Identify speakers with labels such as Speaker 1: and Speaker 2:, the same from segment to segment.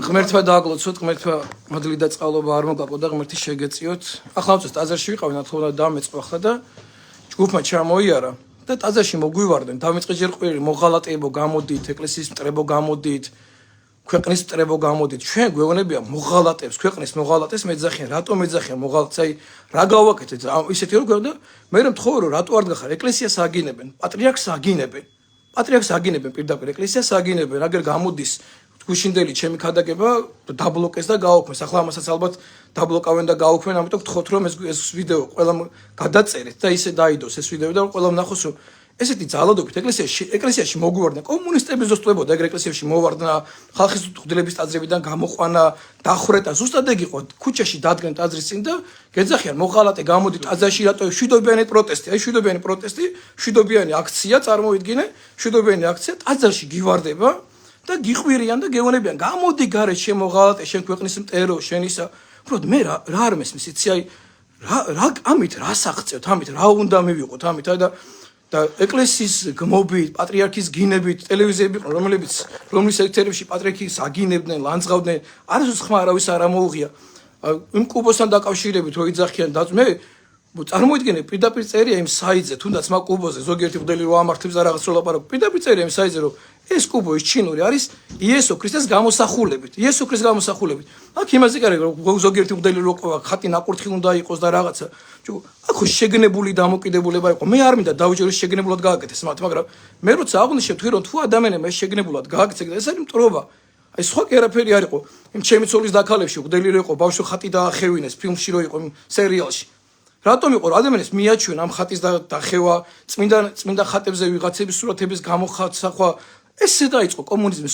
Speaker 1: ღმერთმა დააგლოცოთ, ღმერთმა მადლი და წყალობა არ მოგაყო და ღმერთი შეგეწიოთ. ახლა უცებ ტაძარში ვიყავი, ნათლობა დამეწყო ახლა და ჯგუფმა ჩამოიარა და ტაძარში მოგვივარდნენ. დამეწყე ჯერ ყვირი მოღალატეებო გამოდით, ეკლესიის მტრებო გამოდით, ქვეყნის მტრებო გამოდით. ჩვენ გვეუბნებიან მოღალატებს, ქვეყნის მოღალატეს მეძახიან. რატომ მეძახიან მოღალატს? აი რა გავაკეთეთ? ისეთი რომ გვერდა მე რომ თხოვე რომ რატო არ გახარ? ეკლესიას აგინებენ, პატრიარქს აგინებენ. პატრიარქს აგინებენ პირდაპირ, ეკლესიას აგინებენ, აგერ გამოდის გუშინდელი ჩემი ქადაგება დაბლოკეს და გააუქმეს. ახლა ამასაც ალბათ დაბლოკავენ და გააუქმენ, ამიტომ გთხოვთ რომ ეს ვიდეო ყველა გადაწერეთ და ისე დაიდოს ეს ვიდეო და ყველა ნახოს რომ ესეთი ძალადობით ეკლესიაში მოგვარდნენ კომუნისტები ზუსტებოდა, ეგრე ეკლესიაში მოვარდნა, ხალხის უწყლების ტაძრებიდან გამოყვანა, დახვრეტა, ზუსტად ეგ იყო. ქუჩაში დადგენ ტაძრის წინ და გეძახიან მოღალატე გამოდი ტაძარში რატო შვიდობიანი პროტესტი, აი შვიდობიანი პროტესტი, შვიდობიანი აქცია წარმოიდგინე, შვიდობიანი აქცია ტაძარში გივარდება და გიყვირიან და გეუბნებიან გამოდი გარეთ შემოღალატე შენ ქვეყნის მტერო შენ ისა უბრალოდ მე რა არ მესმის იცი აი რა ამით რას აღწევთ ამით რა უნდა მივიყოთ ამით აი და ეკლესიის გმობით პატრიარქის გინებით ტელევიზიები რომლის ეთერებში პატრიარქის აგინებდნენ ლანძღავდნენ არასდროს ხმა არავის არ ამოუღია იმ კუბოსთან დაკავშირებით რო იძახიან და მე წარმოიდგინე პირდაპირ წერია იმ საიტზე თუნდაც მაგ კუბოზე ზოგიერთი მოდელი რო ამართებს და რაღაც რო ლაპარაკობს პირდაპირ წერია იმ საიტზე რომ ეს კუბო ის ჩინური არის იესო ქრისტეს გამოსახულებით იესო ქრისტეს გამოსახულებით აქ იმაზე კი არა რომ ზოგიერთი მოდელი რო ყვა ხატი ნაკურთხი უნდა იყოს და რაღაცა აქ შეგნებული დამოკიდებულება იყო მე არ მინდა დავიჯერო შეგნებულად გააკეთეს მათ მაგრამ მე როცა აღვნიშნე თქვი რომ თუ ადამიანებმა ეს შეგნებულად გააკეთეს ეს არის მტრობა აი სხვა კი არაფერი არ იყო იმ ჩემი ცოლის დაქალებში მოდელი რო იყო ბავშვი ხატი დაახევინეს ფილმში რო იყო სერიალში რატომ იყო ადამიანებს მიაჩვენ ამ ხატის დახევა წმინდა ხატებზე ვიღაცების სურათების გამოხატვა ესე დაიწყო კომუნიზმი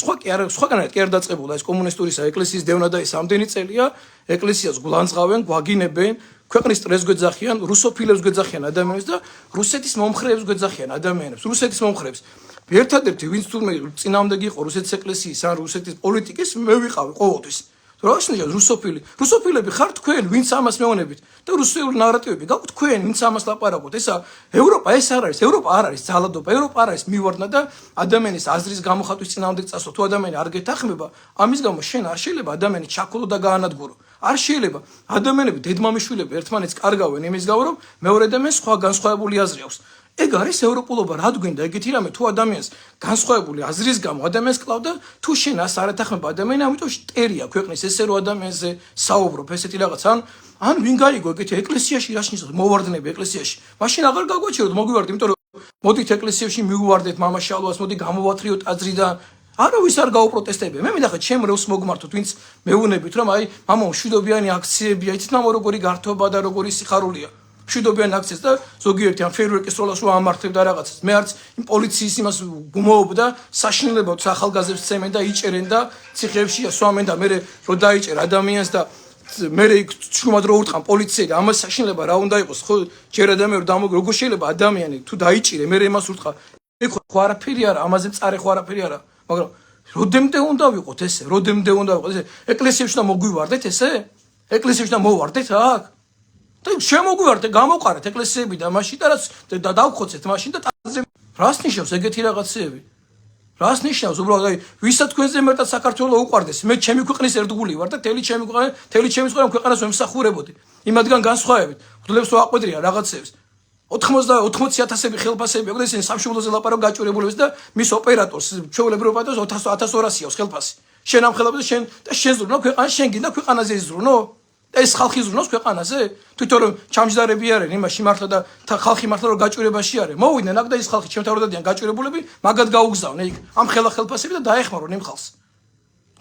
Speaker 1: სხვაგანად კი არ დაწყებულა ეს კომუნისტურისა ეკლესიის დევნა და ეს ამდენი წელია ეკლესიას გულანძღავენ გვაგინებენ ქვეყნის ტრეს გვეძახიან რუსოფილებს გვეძახიან ადამიანებს და რუსეთის მომხრეებს გვეძახიან ადამიანებს რუსეთის მომხრეებს ერთადერთი ვინც თურმე წინამდე იყო რუსეთის ეკლესიის ან რუსეთის პოლიტიკის მე ვიყავი ყოველთვის რაშნია რუსოფილები ხარ თქვენ ვინც ამას მეონებით და რუსული ნარატივები გაქვთ თქვენ ვინც ამას ლაპარაკობთ ესა ევროპა ეს არ არის ევროპა არ არის ძალადობა ევროპა არ არის მივარდნა და ადამიანის აზრის გამოხატვის წინააღმდეგ წასვლა თუ ადამიანი არ გეთანხმება ამის გამო შენ არ შეიძლება ადამიანი ჩაქოლო და გაანადგურო არ შეიძლება ადამიანები დედმამიშვილები ერთმანეთს კარგავენ იმის გამო რომ მეორე ადამიანს სხვა განსხვავებული აზრი აქვს ეგ არის ევროპულობა რა გვინდა ეგეთი რამე თუ ადამიანს განსხვავებული აზრის გამო ადამიანს კლავდა თუ შენ ას არ ეთანხმება ადამიანი ამიტომ შტერია ქვეყნის ესე რომ ადამიანზე საუბრობ ესეთი რაღაც ან ვინ გაიგო ეგეთი ეკლესიაში რა შნიშნავს მოვარდნები ეკლესიაში მაშინ აღარ გაგვაჩეროთ მოგვივარდეთ იმიტომ რომ მოდით ეკლესიაში მივუვარდეთ მამაშალვას მოდი გამოვათრიოთ ტაძრიდან არავის არ გაუპროტესტებია მე მინდა ხა ჩემ რევს მოგმართოთ ვინც მეუნებით რომ აი მამო მშვიდობიანი აქციებია იცით მამო როგორი გართობა და როგორი სიხარულია მშვიდობიან აქციას და ზოგიერთი ამ ფეირვერკის როლას რო ამართებდა რაღაცას მე არც იმ პოლიციის იმას გუმოვობდა საშინელებად ახალგაზრდებს წემენ და იჭერენ და ციხეებში ასვამენ და მე რო დაიჭერ ადამიანს და მე ჩუმად რო ურტყან პოლიციელი ამას საშინელება რა უნდა იყოს ხო ჯერ ადამიანი როგორ შეიძლება ადამიანი თუ დაიჭირე მე იმას ურტყა ეგ ხო არაფერი არა ამაზე მწარე ხო არაფერი არა მაგრამ როდემდე უნდა ვიყოთ ესე როდემდე უნდა ვიყოთ ესე ეკლესიებში და მოგვივარდეთ ესე ეკლესიებში და მოვარდეთ აქ და შემოგვივარდეთ გამოყარეთ ეკლესიები და მაშინ და დავხოცეთ მაშინ და ტაძრები რას ნიშნავს ეგეთი რაღაცეები რას ნიშნავს უბრალოდ აი ვისაც თქვენზე მეტად საქართველოს უყვარდეს მე ჩემი ქვეყნის ერთგული ვარ და თელი ჩემი ქვეყანას ვემსახურებოდი იმადგან განსხვავებით ვდლებს თუ აყვედრია რაღაცებს 80,000 ხელფასები აქვს ისინი სამშობლოზე ლაპარაკობ გაჭირებულებს და მის ოპერატორს ჩვეულებრივ პატოს 1200 აქვს ხელფასი შენ ამ ხელფასზე შენ ზრუნო ქვეყანა შენ გინდა ქვეყანაზე იზრუნო ეს ხალხი ზრუნავს ქვეყანაზე თვითონ რომ ჩამჯდარები არიან იმაში მართლა და ხალხი მართლა რომ გაჭირებაში არის მოვიდნენ აქ და ის ხალხი ჩემთან როდადიან გაჭირებულები მაგად გაუგზავნე იქ ამ ხელფასები და დაეხმარონ იმ ხალხს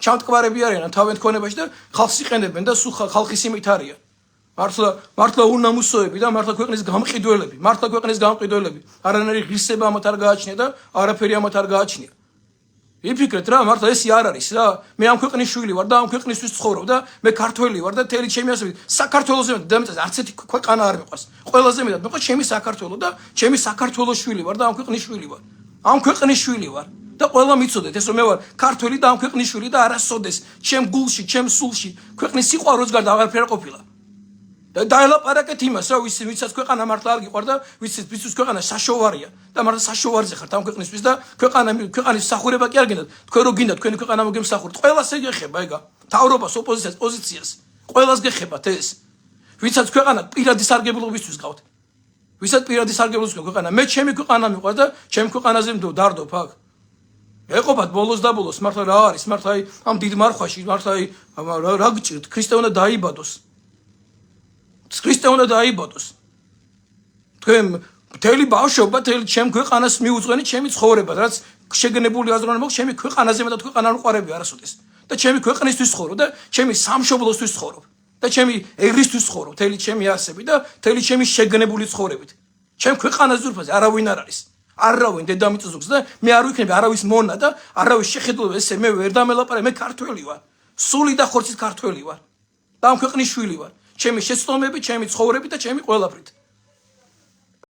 Speaker 1: ჩამტკვარები არიან თავენ თქონებაში და ხალხს იყენებენ და სულ ხალხის იმით არიან მართლა უნამუსოები და მართლა ქვეყნის გამყიდველები არანაირი ღირსება ამათ არ გააჩნია და არაფერი ამათ არ გააჩნია იფიქრეთ რა მართლა ესი არ არის რა მე ამ ქვეყნის შვილი ვარ და ამ ქვეყნისთვის ცხოვრობ და მე ქართველი ვარ და თელი ჩემი ასები საქართველოს დამეწეს არც ერთი ქვეყანა არ მეყვას ყველაზე მეტად მეყვას ჩემი საქართველო და ჩემი საქართველოს შვილი ვარ და ამ ქვეყნის შვილი ვარ ამ ქვეყნის შვილი ვარ და ყველა მიცოდეთ ეს რომ მე ვარ ქართველი და ამ ქვეყნის შვილი და არასოდეს ჩემ გულში ჩემ სულში ქვეყნის სიყვარულს გარდა აღარაფერი ყოფილა დაელაპარაკეთ იმას, რა ვისაც ქვეყანა მართლა არ გიყვარდა, ვისთვის ქვეყანა საშოვარია და მართლა საშოვარზე ხართ ამ ქვეყნისთვის და ქვეყანის მსახურება კი არ გინდათ. თქვენ რო გინდათ თქვენი ქვეყანა მოგემსახუროთ, ყველას ეგეხება ეგა. თავრობას, ოპოზიციას, პოზიციას, ყველას გეხებათ ეს. ვისაც ქვეყანა პირადი სარგებლობისთვის ყავთ. ვისაც პირადი სარგებლობისთვის ქვეყანა, მე ჩემი ქვეყანა მიყვარს და ჩემი ქვეყანაზე დავდარდობ აქ. ეყობათ ბოლოს და ბოლოს, მართლა რა არის, მართლა ამ დიდ მარხვაში, მართლა რა გჭირთ, ქრისტე უნდა დაიბადოს. ქრისტე უნდა დაიბადოს. თქვენ მთელი ბავშვობა, მთელი ჩემ ქვეყანას მიუძღვენით ჩემი ცხოვრება, რაც შეგნებული აზროვნება მაქვს, ჩემი ქვეყანაზე მეტად ქვეყანა არ ვყარები არასოდეს. და ჩემი ქვეყნისთვის ცხოვრობ და ჩემი სამშობლოსთვის ცხოვრობ. და ჩემი ეგრისთვის ცხოვრობ, მთელი ჩემი არსებით და მთელი ჩემი შეგნებული ცხოვრებით. ჩემ ქვეყანას ზურფაზე არავინ არ არის. არავინ დედამიწის ზურგს და მე არ ვიქნები არავის მონა და არავის შეხედულება ესე მე ვერ დამელაპარაკე, მე ქართველი ვარ. სული და ხორცის ქართველი ვარ. და ამ ქვეყნის შვილი ვარ. ჩემი შეცდომები, ჩემი ცხოვრები და ჩემი ყველაფრით.